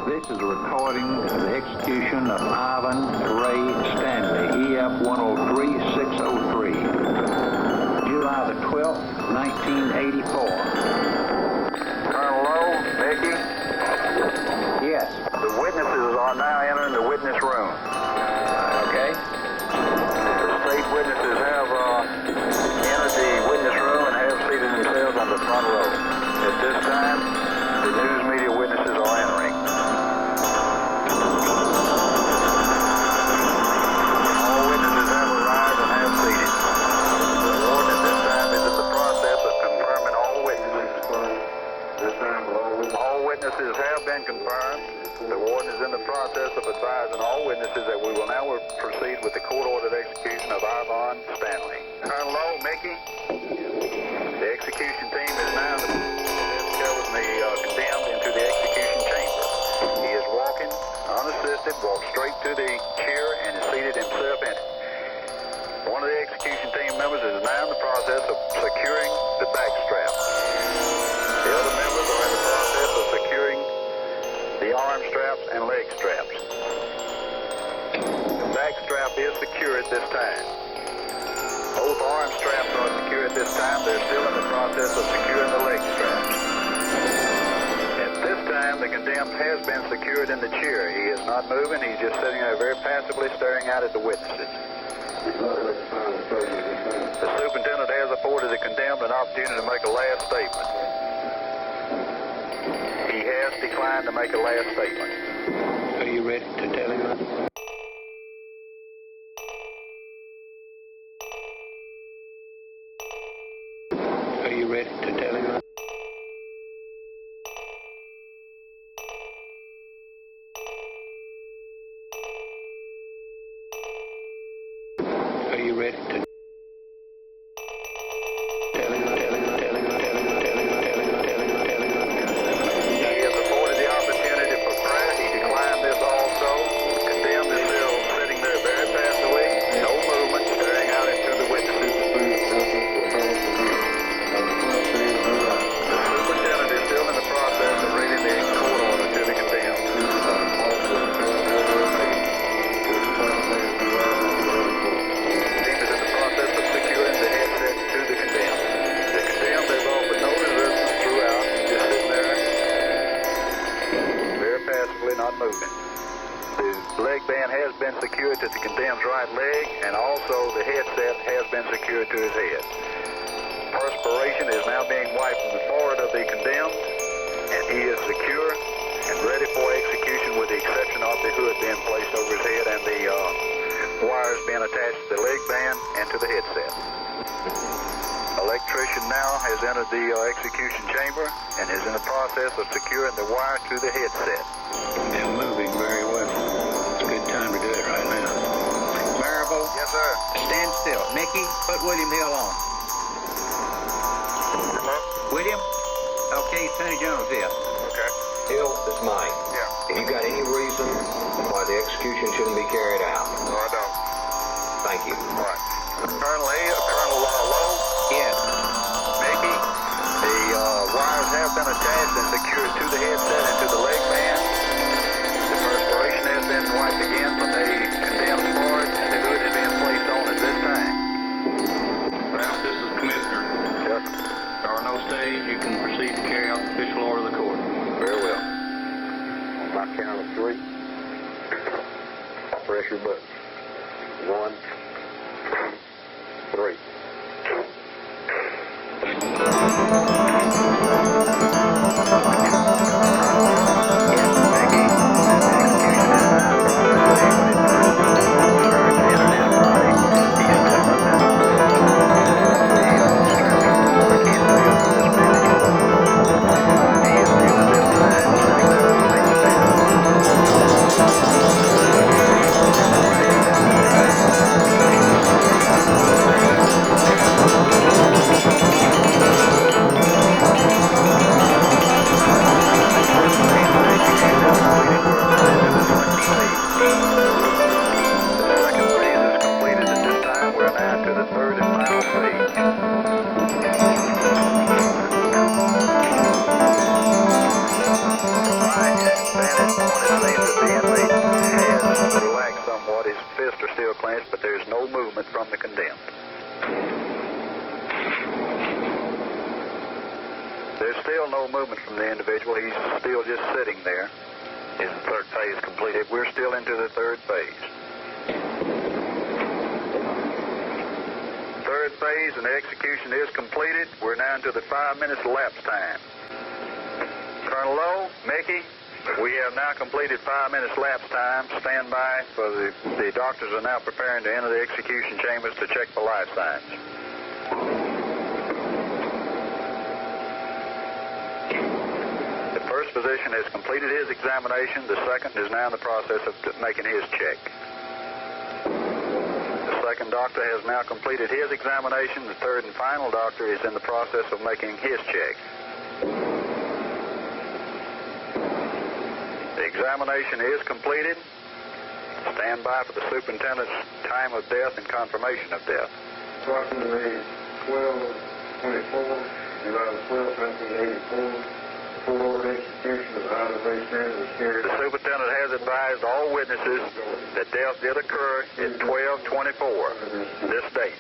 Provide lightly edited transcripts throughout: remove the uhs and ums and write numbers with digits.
This is a recording of the execution of Ivan Ray Stanley, EF 103603, July the 12th, 1984. Colonel Lowe, Mickey? Yes. The witnesses are now entering the witness room. Okay. The state witnesses have entered the witness room and have seated themselves on the front row. At this time, the news media witnesses are entering. All witnesses have arrived and have seated. The warden at this time is in the process of confirming all witnesses. All witnesses have been confirmed. The warden is in the process of advising all witnesses that we will now proceed with the court-ordered execution of Ivan Stanley. Colonel Lowe, Mickey, the execution team is now escorting the condemned into the execution chamber. He is walking unassisted, walked straight to the chair and has seated himself in it. One of the execution team members is now in the process of securing the back strap. The other members are in the process of securing the arm straps and leg straps. The back strap is secure at this time. Both arm straps are secure at this time. They're still in the process of securing the leg straps. At this time, the condemned has been secured in the chair. He is not moving. He's just sitting there very passively staring out at the witnesses. The superintendent has afforded the condemned an opportunity to make a last statement. He has declined to make a last statement. Are you ready to tell him that? Are you ready to tell him that? Are you ready to tell him that? He has afforded the opportunity for prayer. He declined this also. The condemned is still sitting there very passively, no movement, staring out into the witnesses. The superintendent is still in the process of reading the court order to the condemned. The team is in the process of securing the headset to the condemned. The condemned has offered no resistance throughout. He's just sitting there very passively, not moving. The leg band has been secured to the condemned's right leg, and also the headset has been secured to his head. Perspiration is now being wiped from the forehead of the condemned, and he is secure and ready for execution with the exception of the hood being placed over his head and the wires being attached to the leg band and to the headset. Electrician now has entered the execution chamber and is in the process of securing the wire to the headset. They're moving very well. It's a good time to do it right now. Marable. Yes, sir. Stand still. Mickey, put William Hill on. Hello? William? Okay, Attorney General's here. Okay. Hill, this is Mike. Yeah. Have you got any reason why the execution shouldn't be carried out? No, I don't. Thank you. All right. Colonel Lowe, Yes. Mickey, the wires have been attached and secured to the headset and to the leg band. The perspiration has been wiped again from the condemned forehead, and the hood is being placed on at this time. Ralph, this is Commissioner. Yes. There are no stays. You can proceed to carry out the official order of the court. Very well. On my count of 3, press your button. 1, 2, 3. this point, it seems that the inmate has relaxed somewhat. His fists are still clenched, but there's no movement from the condemned. There's still no movement from the individual. He's still just sitting there. His third phase completed. We're still into the third phase. Third phase and the execution is completed. We're now into the 5 minutes elapsed time. Colonel Lowe, Mickey, we have now completed 5 minutes elapsed time. Stand by for the doctors are now preparing to enter the execution chambers to check for life signs. The first physician has completed his examination. The second is now in the process of making his check. The second doctor has now completed his examination. The third and final doctor is in the process of making his check. The examination is completed. Stand by for the superintendent's time of death and confirmation of death. Approximately 12:24, July the 12th, 1984. Court-ordered execution of Ivan Ray Stanley was carried The out. superintendent has advised all witnesses that death did occur at 12:24 this date.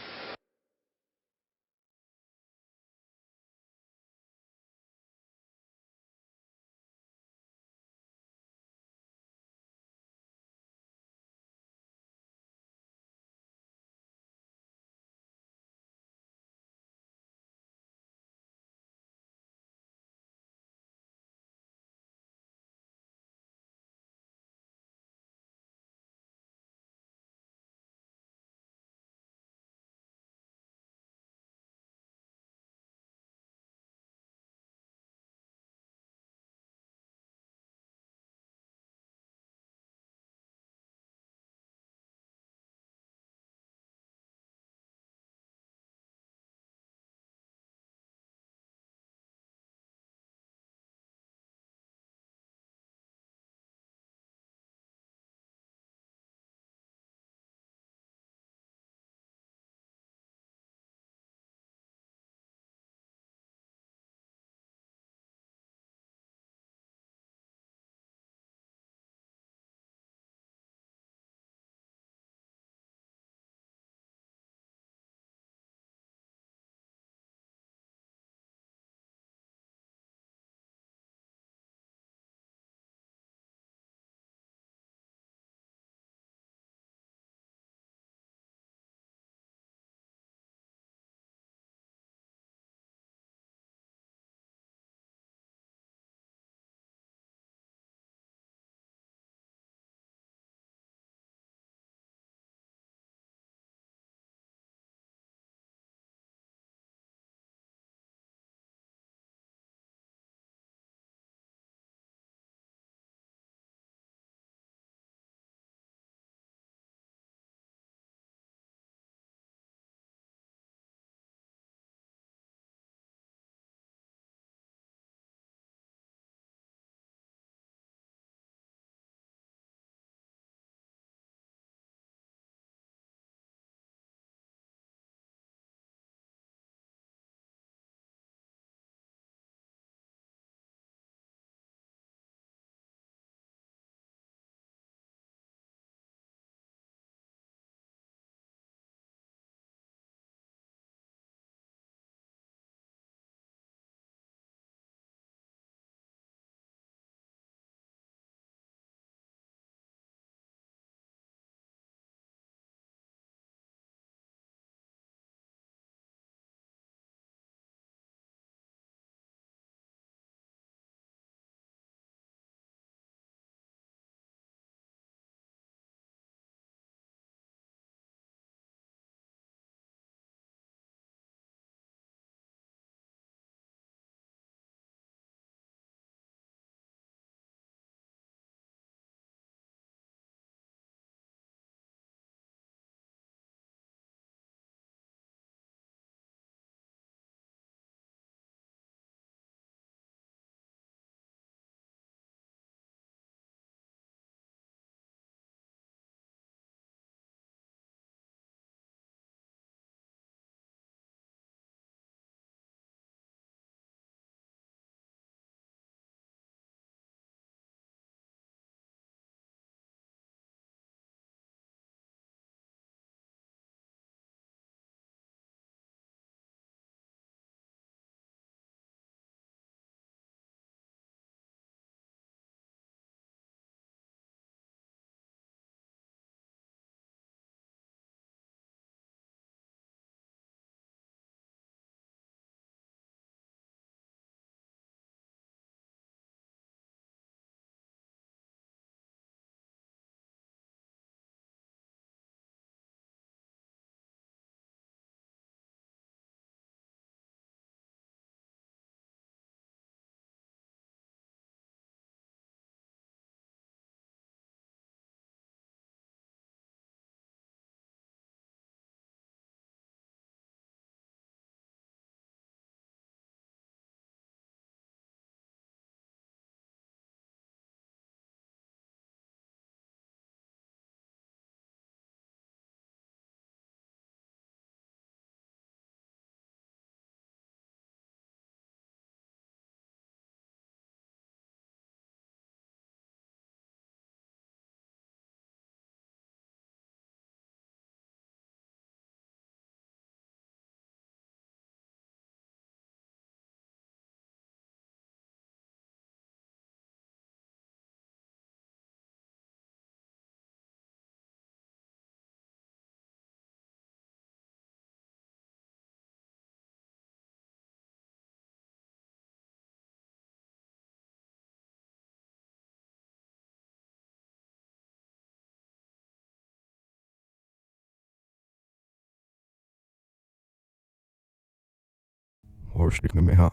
Årsnyggemeha.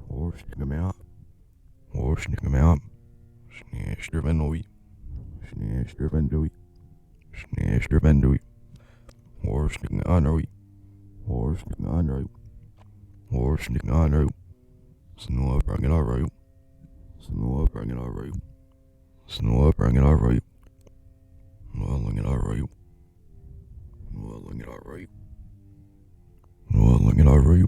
Årsnyggemeha. Årsnyggemeha. Snäströvendoi. Snäströvendoi. Snäströvendoi. Årsnyggeanoi. Årsnyggeanoi. Årsnyggeanoi. Snåbrangelaroju. Snåbrangelaroju. Snåbrangelaroju. Snåbrangelaroju. Snåbrangelaroju. Snåbrangelaroju.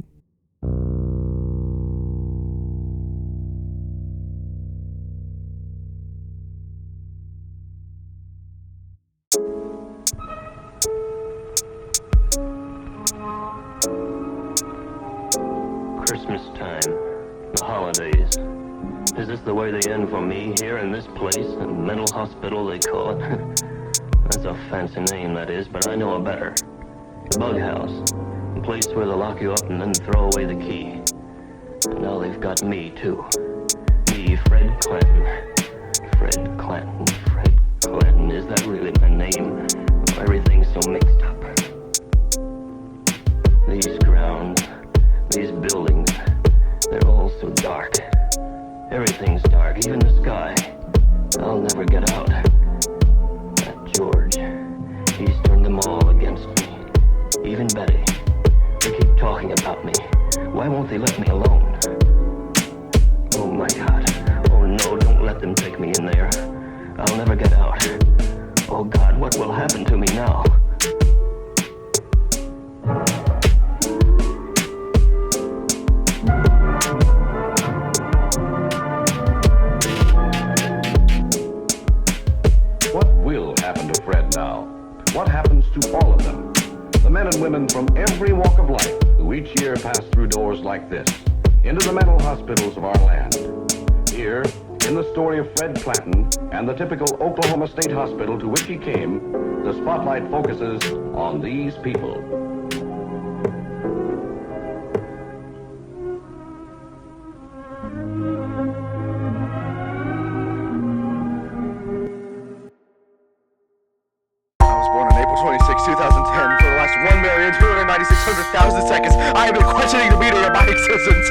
Christmas time, the holidays. Is this the way they end for me here in this place, a mental hospital they call it? That's a fancy name, that is, but I know a better. The bug house, a place where they'll lock you up and then throw away the key. And now they've got me, too. Me, Fred Clanton. Fred Clanton, Fred Clanton. Is that really my name? Everything's so mixed up. These grounds, these buildings, they're all so dark. Everything's dark, even the sky. I'll never get out. That George, he's turned them all against me. Even Betty. They keep talking about me. Why won't they let me alone? Oh my God. Oh no, don't let them take me in there. I'll never get out. Oh God, what will happen to me now? What will happen to Fred now? What happens to all of them? The men and women from every walk of life who each year pass through doors like this, into the mental hospitals of our land. Here, in the story of Fred Clanton and the typical Oklahoma State Hospital to which he came, the spotlight focuses on these people. I was born on April 26, 2010. For the last 1,296,000 seconds, I have been questioning the meaning of my existence.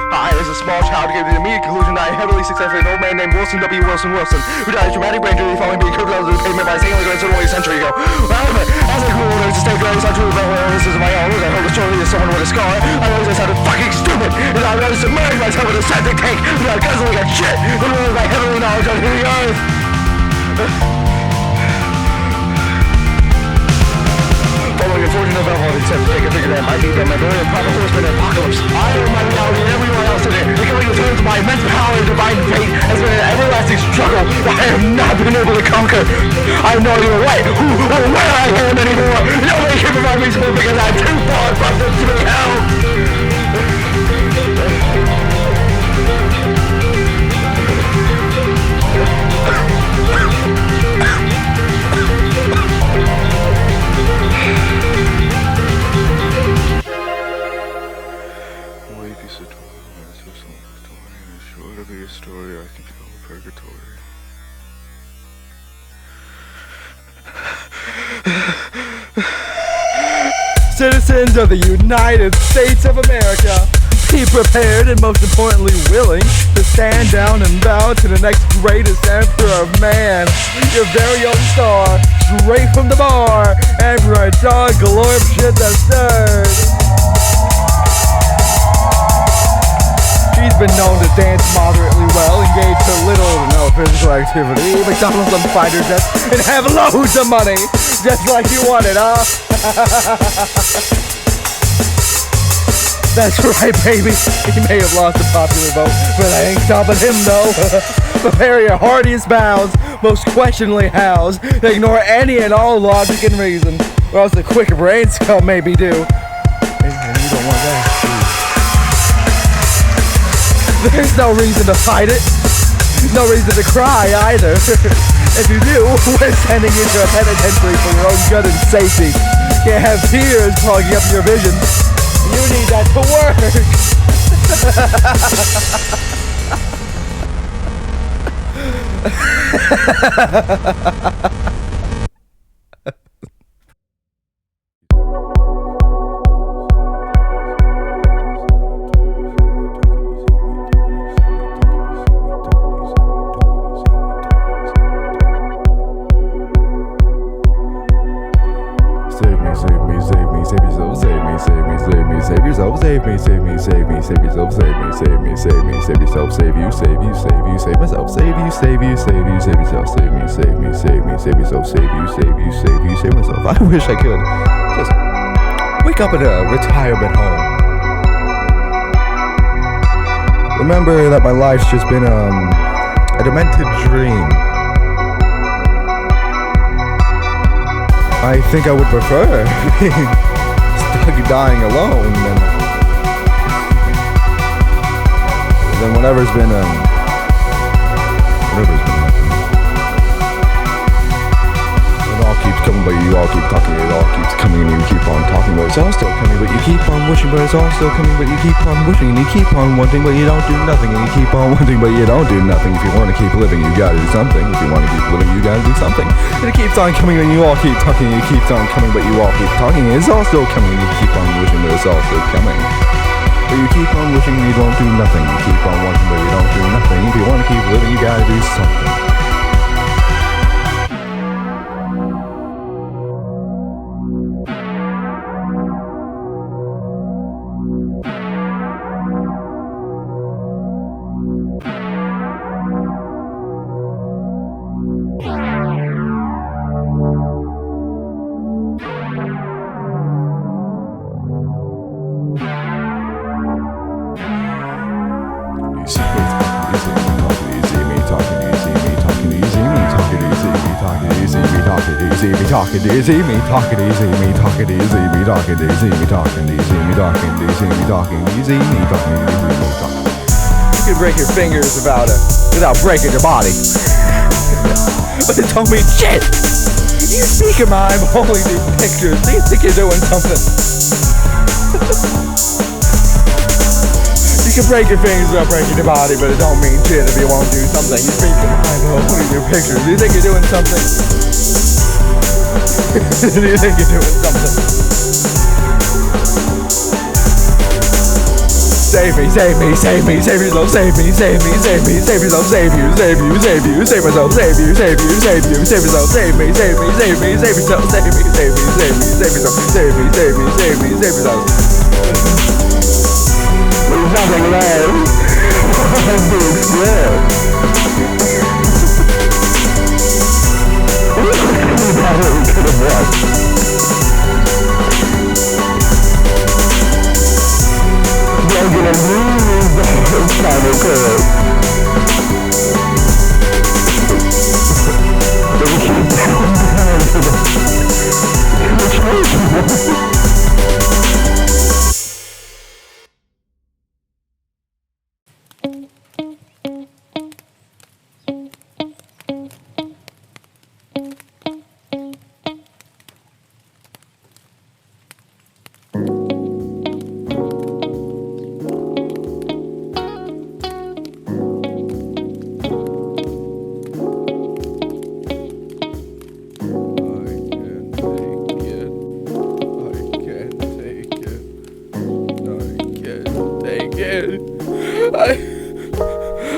I, as a small child, came to the immediate conclusion that I heavily successful an old man named Wilson W. Wilson, who died of traumatic brain injury following being curved out of the pavement by a single considerable a century ago. However, as I grew older, to stay very much true about what this is my own, I heard the story of someone with a scar. I realized I sounded fucking stupid, and I realized to submerge myself in a septic tank without guzzling at shit, and realized my heavenly knowledge on the earth. Following unfortunate development, except to take a figure that might be them, my very proper horseman apocalypse. I am my reality and everyone else in it. Becoming the terms of my immense power and divine fate has been an everlasting struggle that I have not been able to conquer. I have no idea what, who, or where I am anymore. Nobody can provide me support because I'm too far from this to be held. Story I can call purgatory. Citizens of the United States of America, be prepared and most importantly willing to stand down and bow to the next greatest emperor of man, your very own star, straight from the bar, Emperor Dog Galore Shit that's third. He's been known to dance moderately well, engage in little to no physical activity, McDonald's on fighter jets, and have loads of money, just like you wanted, huh? That's right, baby. He may have lost the popular vote, but I ain't stopping him, though. Prepare your heartiest bows, most questionably hows, to ignore any and all logic and reason, or else the quick brain scum may be due. And you don't want that. There's no reason to fight it. No reason to cry either. If you do, we're sending you to a penitentiary for your own good and safety. Can't have tears clogging up your vision. You need that to work. yourself, save me, save me, save me, save yourself, save me, save me, save me, save yourself, save you, save you, save you, save myself, save you, save you, save you, save yourself, save me, save me, save me, save yourself, save you, save you, save you, save myself. I wish I could just wake up at a retirement home. Remember that my life's just been a demented dream. I think I would prefer being stuck dying alone than whatever's been happening. It all keeps coming, but you all keep talking. It all keeps coming, and you keep on talking, but it's all still coming. But you keep on wishing, but it's all still coming. But you keep on wishing, and you keep on wanting, but you don't do nothing. And you keep on wanting, but you don't do nothing. If you want to keep living, you gotta do something. If you want to keep living, you gotta do something. And it keeps on coming, and you all keep talking. And it keeps on coming, but you all keep talking. And it's all still coming. And you keep on wishing, but it's all still coming. But you keep on wishing, and you don't do nothing. You keep on wanting, but you don't do nothing. If you want to keep living, you gotta do something. Talking, do you see me talking, do you see me talking, do you see me talking, do you see me talking, do you see me talking, do you see me talking, do you see me talking, do you see me talking. You can break your fingers without breaking your body. But it don't mean shit. You speak of mine, I'm holding these pictures. Do you think you're doing something? You can break your fingers without breaking your body, but it don't mean shit if you won't do something. You speak of mine, I'm holding your pictures. Do you think you're doing something? Do you think you're doing something? Save me, save me, save me, save yourself, save me, save me, save me, save yourself, save you, save you, save you, save myself, save you, save you, save you, save yourself, save me, save me, save me, save yourself, save me, save me, save me, save yourself, save me, save me, save me, save yourself. There's nothing left.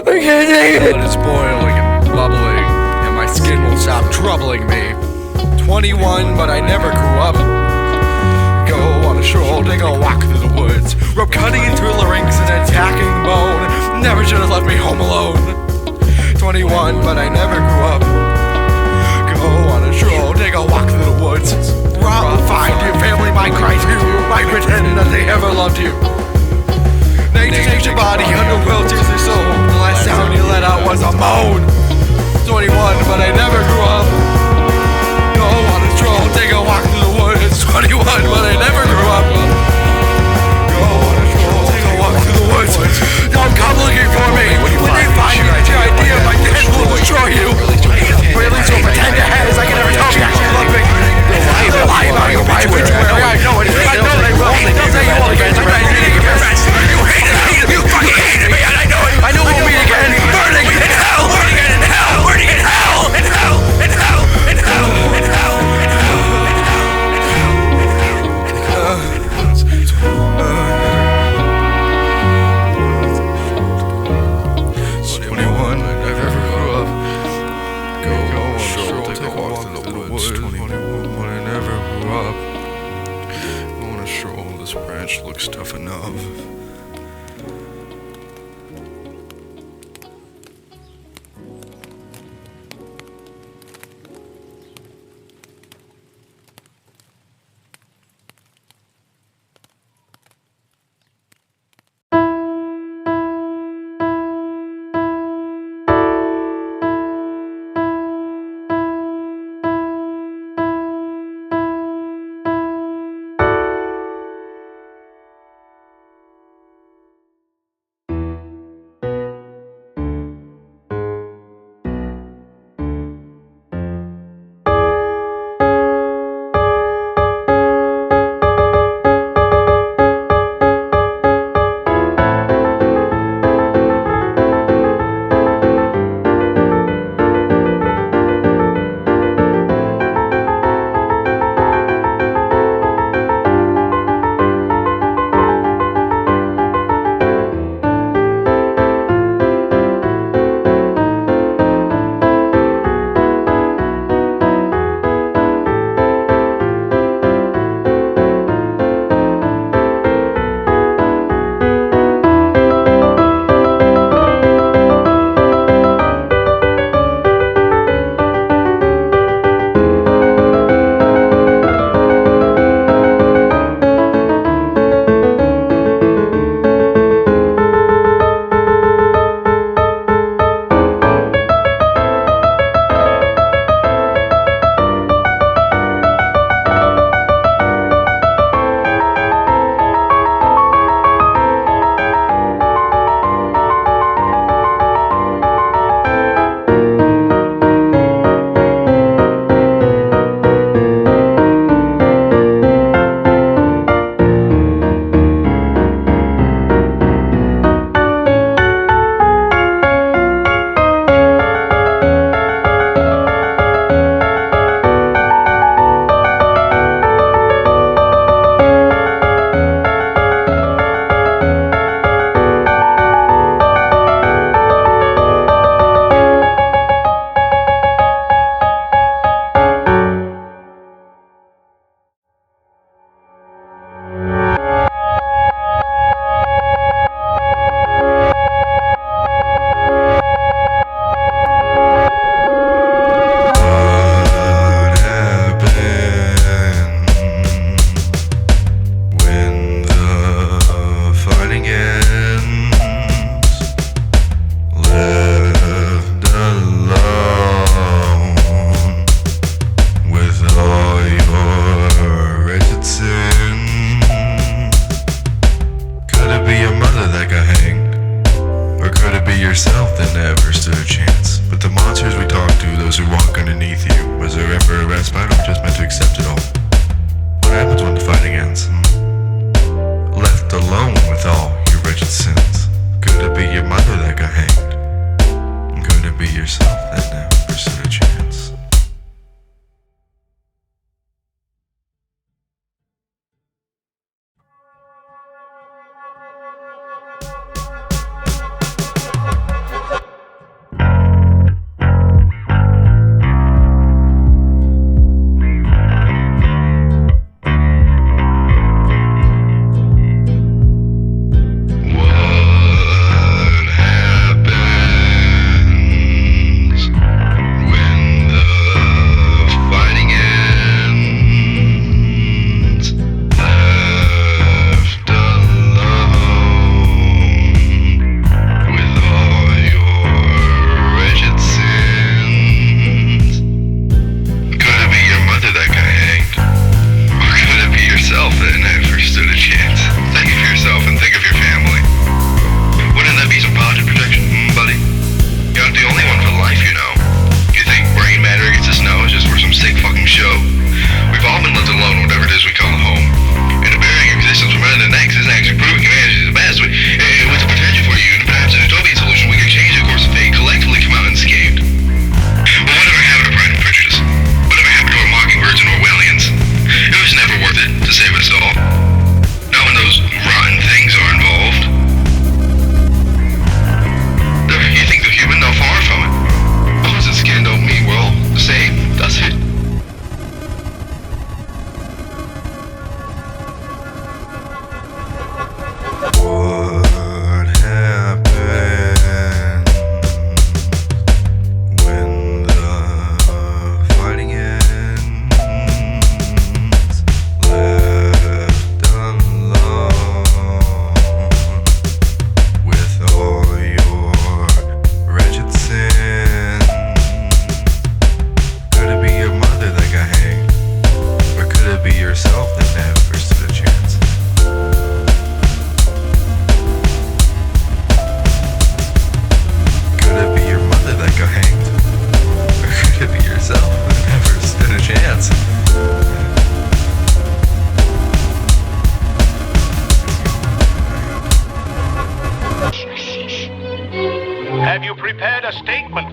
I can't take it. Blood is boiling and bubbling, and my skin will stop troubling me. 21, but I never grew up. Go on a stroll, take a walk through the woods. Rope cutting through larynx and attacking the bone. Never should have left me home alone. 21, but I never grew up. Go on a stroll, take a walk through the woods. Rob, find your family might cry too, might pretend that they ever loved you. Change your body, underworld tears your soul. The last sound you let out was a moan. 21, but I never grew up. Go on a stroll, take a walk through the woods. 21, but I never grew up. Go on a stroll, take a walk through the woods. Don't come looking for me. When they find you, the idea of my death will destroy you. Or at least you'll pretend your head as I can never tell you actually love me. They're lying about your obituary. I know it. I know they will. They'll say you all again. You hate it. You fucking hated me, and I know it. I know we'll meet again. Burning in hell. Burning in hell. Burning in hell. In hell. In hell. In hell. In hell. In hell. 21, I never grew up. Go on a stroll, take a walk through the woods. 21, but I never grew up. Go on a stroll. this branch looks tough enough.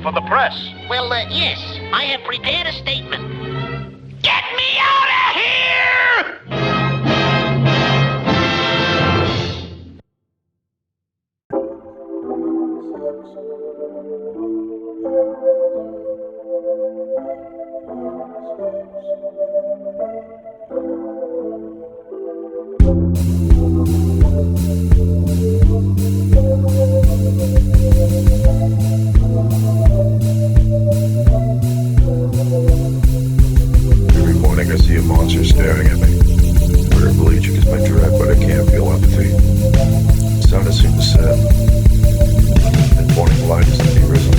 for the press. Well, yes, I have prepared a statement. Get me out of here! Every morning I see a monster staring at me. Wear bleach because my dread, but I can't feel empathy. The sun has seemed to set. The morning light is to be risen.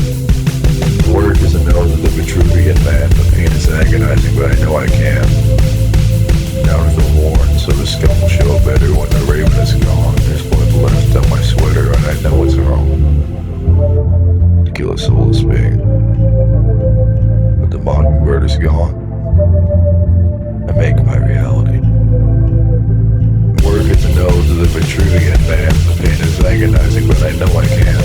The word is a nose of the Vitruvian man. The pain is agonizing, but I know I can. Down is the horn, so the scalp will show better when the raven is gone. There's blood left on my sweater, and I know it's wrong. To kill a soul is pain. But the mockingbird is gone. I make my reality. Word is the nose of the Vitruvian man. The pain is agonizing, but I know I can.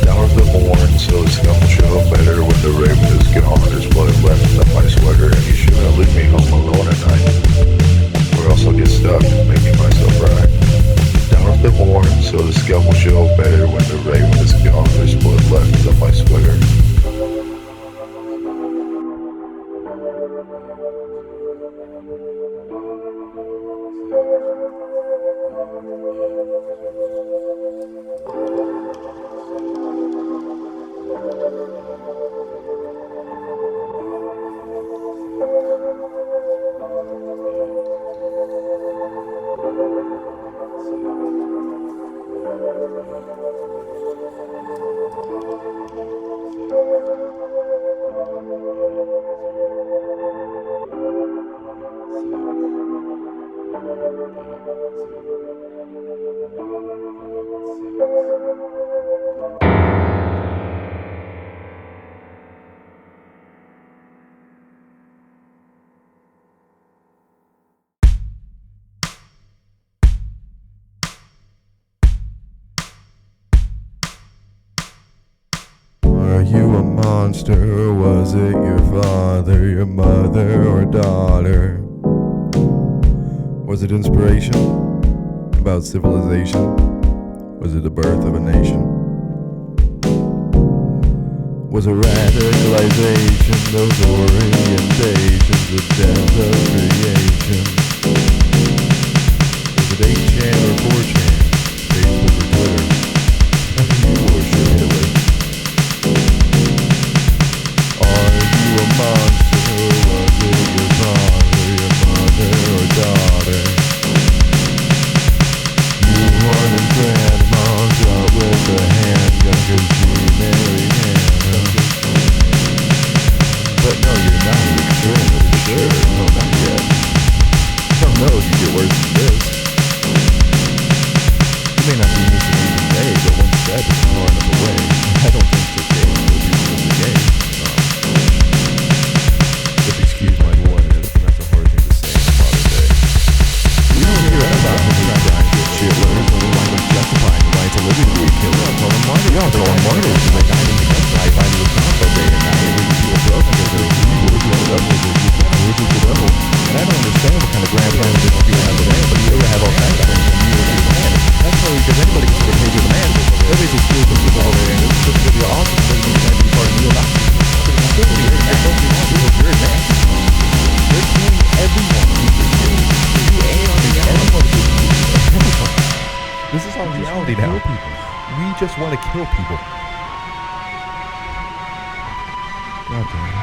Down is the horn, so the scalp will show better when the raven is gone. There's blood left on my sweater, and you shouldn't leave me home alone at night. Or else I'll get stuck, making myself right. Down is the horn, so the scalp will show better when the raven is gone. There's blood left on my sweater. Are you a monster? Was it your father, your mother, or daughter? Was it inspiration about civilization? Was it the birth of a nation? Was it radicalization, those orientations, the death of creation? Was it 8chan or 4chan, Facebook or Twitter? You worship Hitler. Are you a monster? Was it your father, your mother, or daughter? You wanted grandma's out with a handgun 'cause she married Hannah. But no, you're not an extremist, sure. No, not yet. Some knows you get worse than this. You may not be missing even today, but once that is far enough away, I don't think the game will be the game. If excuse my bluntness, that's a hard thing to say in the modern day. We don't hear about him being trying to get shit letters when we wind up justifying the right to live to be a killer. Call them martyrs. Yeah, call them martyrs. They died in the gunfight, fighting with combo day and night. We feel broken because they're evil. We know that was the devil. And I don't understand what kind of grand plans that you have today, but you have all kinds of things from you and your man. That's probably because anybody can get paid to the man. Everybody's exclusive to people all day, and it's just because you're awesome. It doesn't mean you can't be part of the Neo-Nazi. They're killing everyone. This is our reality now. We just want to kill people. God damn it.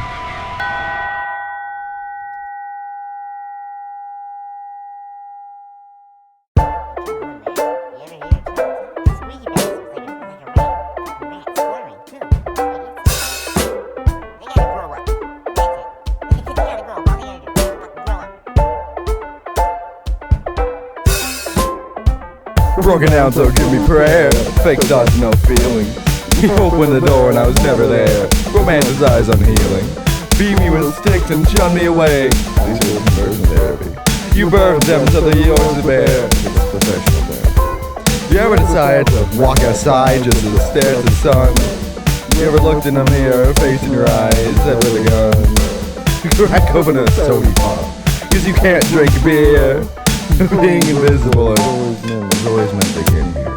Broken down, so give me prayer. Fake thoughts, no feeling. He opened the door and I was never there. Romanticize unhealing. Beat me with sticks and shun me away. These are conversion therapy. You birthed them so they're yours to bear. It's professional therapy. You ever decide to walk outside just to stare at the sun? You ever looked in a mirror, facing your eyes, head with a gun? Crack open a soda pop, cause you can't drink beer. Being invisible is always meant to get here.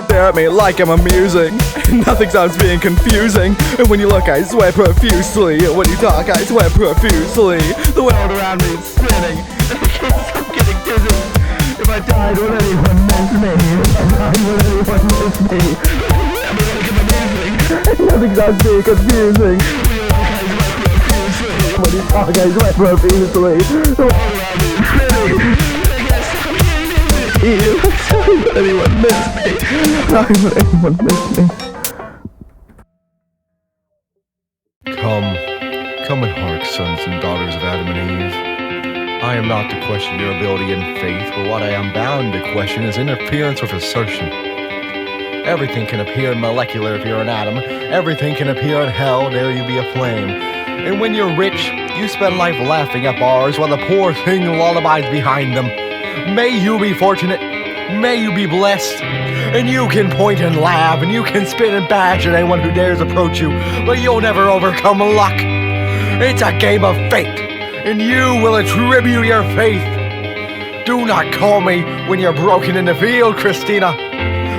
Stare at me like I'm amusing. Nothing stops being confusing. And when you look, I sweat profusely. And when you talk, I sweat profusely. The world around me is spinning, and I can't stop getting dizzy. If I died, would anyone miss me? If I died, would anyone miss me? Nothing stops being confusing. When you talk, I sweat profusely. The world around me is spinning. Would anyone miss me? Why would anyone miss me? Come and hark, sons and daughters of Adam and Eve. I am not to question your ability and faith, but what I am bound to question is interference with assertion. Everything can appear molecular if you're an atom. Everything can appear in hell, dare you be a flame. And when you're rich, you spend life laughing at bars while the poor sing lullabies behind them. May you be fortunate, may you be blessed, and you can point and laugh, and you can spit and bash at anyone who dares approach you, but you'll never overcome luck. It's a game of fate, and you will attribute your faith. Do not call me when you're broken in the field, Christina,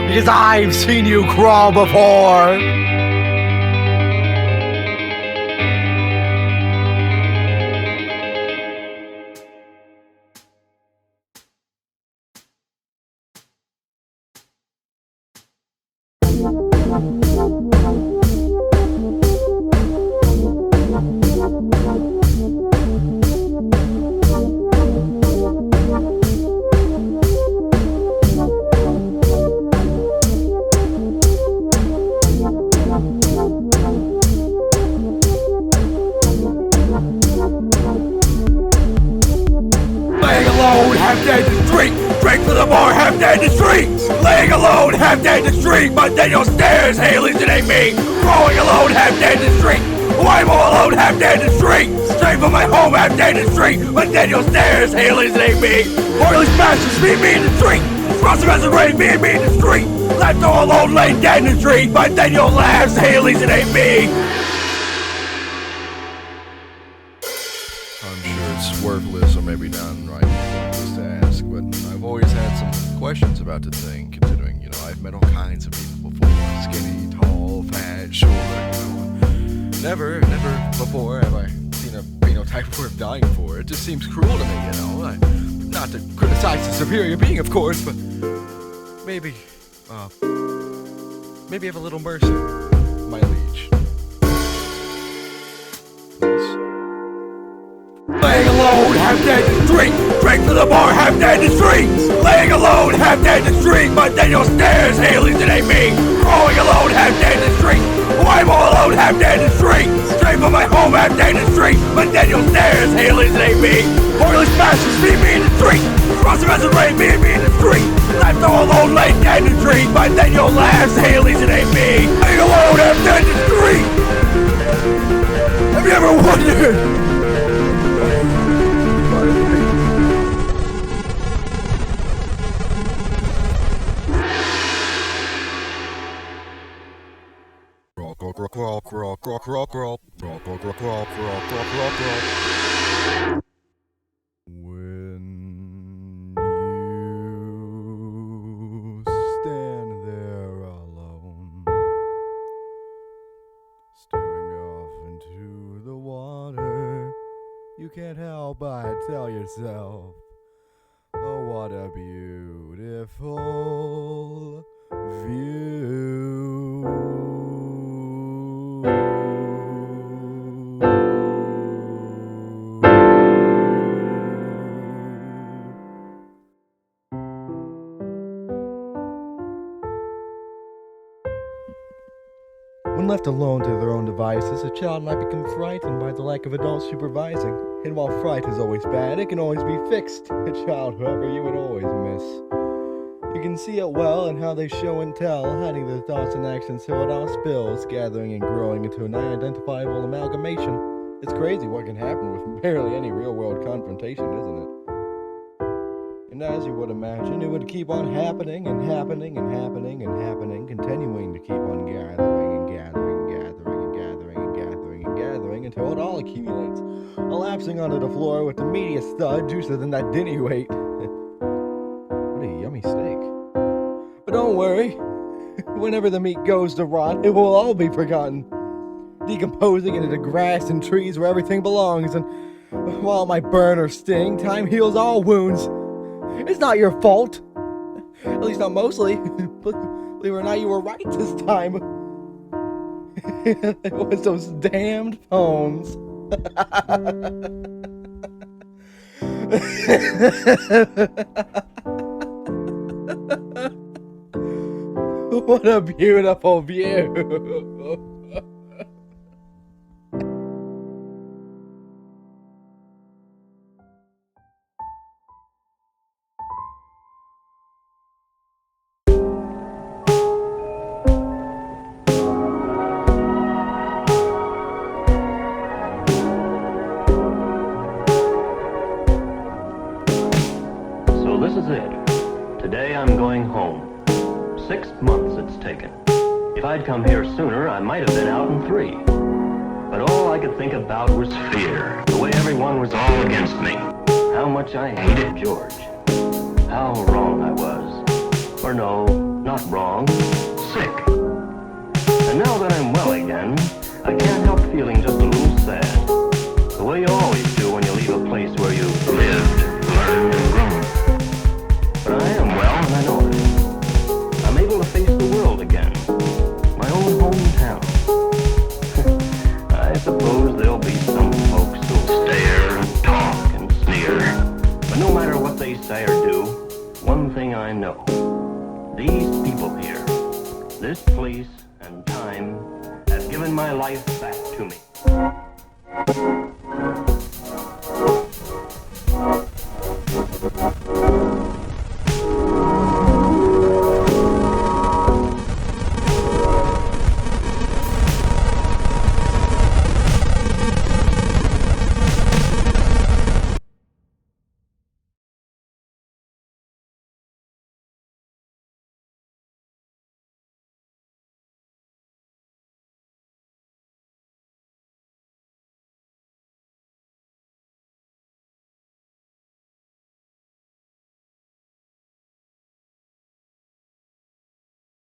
because I've seen you crawl before. But Daniel stares, Haley's it ain't me. Crawling alone, half dead in the street. Oh, I'm all alone, half dead in the street. Straight from my home, half dead in the street. But Daniel stares, Haley's it ain't me. Morley smashes me in the street. Crossing as a rain, me in the street. Left all alone, laying dead in the street. But Daniel laughs, Haley's it ain't me. I'm sure it's worthless or maybe downright pointless to ask, but I've always had some questions about the thing, considering, I've met all kinds of people before. Skinny, tall, fat, short, Never before have I seen a phenotype worth dying for. It just seems cruel to me, Not to criticize the superior being, of course, but maybe have a little mercy, my liege. Laying alone, half dead in the street. Drink to the bar, half dead in the street. Laying alone, half dead in the street. But Daniel stares, Haley's it ain't me. Crawling alone, half dead in the street. Oh, I'm all alone, half dead in the street. Straight from my home, half dead in the street. But Daniel stares, Haley's it ain't me. Morley smashes me in the street. Crossing as a rain, me in the street. Left all alone, laying dead in the street. But Daniel laughs, Haley's it ain't me. Laying alone, half dead in the street. Have you ever wondered? When you stand there alone, staring off into the water, you can't help but tell yourself, oh, what a beautiful view. When left alone to their own devices, a child might become frightened by the lack of adult supervising. And while fright is always bad, it can always be fixed. A child, however, you would always miss. You can see it well in how they show and tell, hiding their thoughts and actions so it all spills, gathering and growing into an unidentifiable amalgamation. It's crazy what can happen with barely any real-world confrontation, isn't it? And as you would imagine, it would keep on happening and happening and happening and happening, continuing to keep on gathering and gathering until it all accumulates, collapsing onto the floor with the meatiest stud juicier than that dinner you ate. What a yummy steak. But don't worry, whenever the meat goes to rot, it will all be forgotten, decomposing into the grass and trees where everything belongs, and while it might burn or sting, time heals all wounds. It's not your fault. At least not mostly. Believe it or not, you were right this time. It was those damned poems. What a beautiful view. So this is it. Today I'm going home. 6 months it's taken. If I'd come here sooner, I might have been out in 3. But all I could think about was fear. The way everyone was all against me. How much I hated George. How wrong I was. Or no, not wrong. Sick. And now that I'm well again, I can't help feeling just a little sad. The way you always do when you leave a place where you've lived, learned, and grown. But I am well, and I know it. I'm able to face the world again. My own hometown. I suppose there'll be some folks who'll stare and talk and sneer. But no matter what they say or do, one thing I know. These people here, this place and time, have given my life back to me.